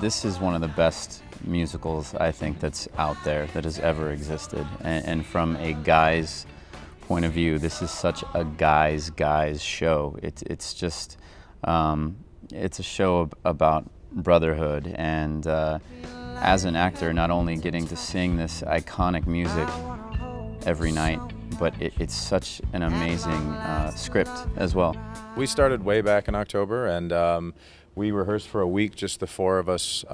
This is one of the best musicals, I think, that's out there, that has ever existed. And from a guy's point of view, this is such a guy's show. It's just, it's a show about brotherhood, and as an actor, not only getting to sing this iconic music every night, but it's such an amazing script as well. We started way back in October, and we rehearsed for a week, just the four of us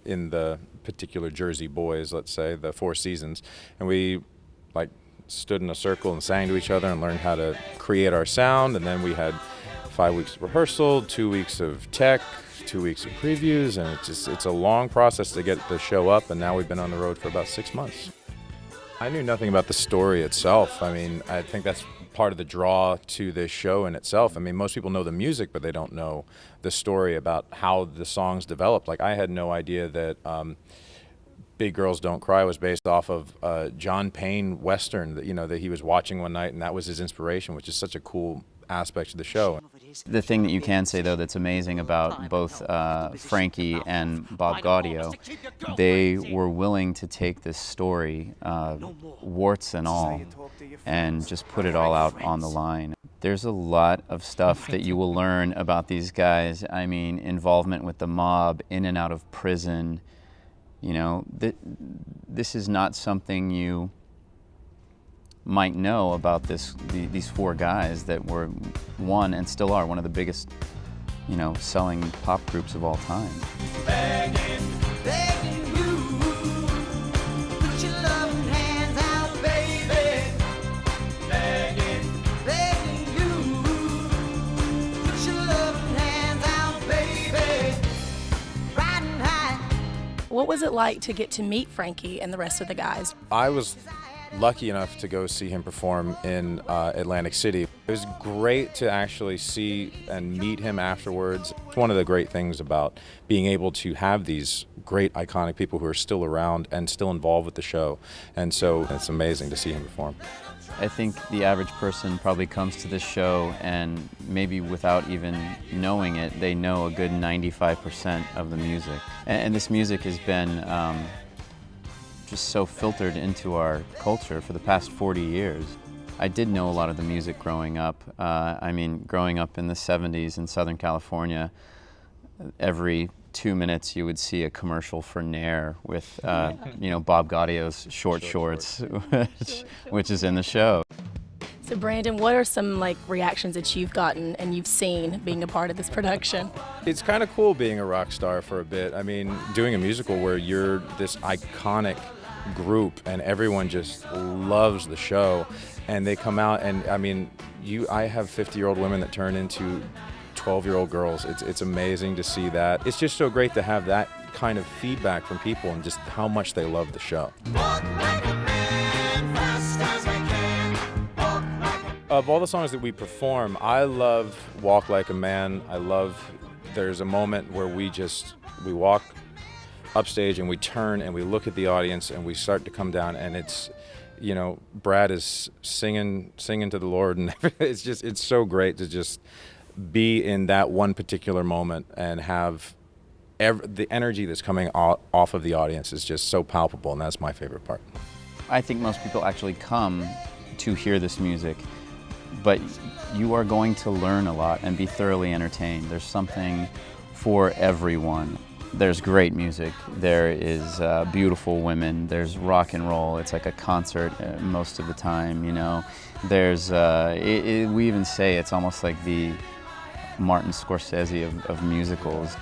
in the particular Jersey Boys, let's say, the Four Seasons, and we stood in a circle and sang to each other and learned how to create our sound. And then we had 5 weeks of rehearsal, 2 weeks of tech, 2 weeks of previews, and it's a long process to get the show up, and now we've been on the road for about 6 months. I knew nothing about the story itself. I mean, I think that's part of the draw to this show in itself. I mean, most people know the music, but they don't know the story about how the songs developed. Like, I had no idea that Big Girls Don't Cry was based off of John Payne Western that, that he was watching one night, and that was his inspiration, which is such a cool aspect of the show. The thing that you can say, though, that's amazing about both Frankie and Bob Gaudio, they were willing to take this story, warts and all, and just put it all out on the line. There's a lot of stuff that you will learn about these guys. I mean, involvement with the mob, in and out of prison. This is not something you might know about these four guys that were and still are one of the biggest, selling pop groups of all time. Begging you, put your loving hands out, baby. Begging you, put your loving hands out, baby. Riding high. What was it like to get to meet Frankie and the rest of the guys? I was lucky enough to go see him perform in Atlantic City. It was great to actually see and meet him afterwards. It's one of the great things about being able to have these great iconic people who are still around and still involved with the show. And so it's amazing to see him perform. I think the average person probably comes to this show and maybe without even knowing it, they know a good 95% of the music. And this music has been just so filtered into our culture for the past 40 years. I did know a lot of the music growing up. Growing up in the 70s in Southern California, every 2 minutes you would see a commercial for Nair with Bob Gaudio's short shorts, which is in the show. So Brandon, what are some reactions that you've gotten and you've seen being a part of this production? It's kind of cool being a rock star for a bit. I mean, doing a musical where you're this iconic group and everyone just loves the show, and they come out and I have 50-year-old women that turn into 12-year-old girls. It's amazing to see that. It's just so great to have that kind of feedback from people and just how much they love the show. Of all the songs that we perform, I love Walk Like a Man. There's a moment where we walk upstage and we turn and we look at the audience and we start to come down, and it's, Brad is singing to the Lord, and it's so great to just be in that one particular moment and have the energy that's coming off of the audience is just so palpable, and that's my favorite part. I think most people actually come to hear this music, but you are going to learn a lot and be thoroughly entertained. There's something for everyone. There's great music, there is beautiful women, there's rock and roll, it's like a concert most of the time, There's, we even say it's almost like the Martin Scorsese of musicals.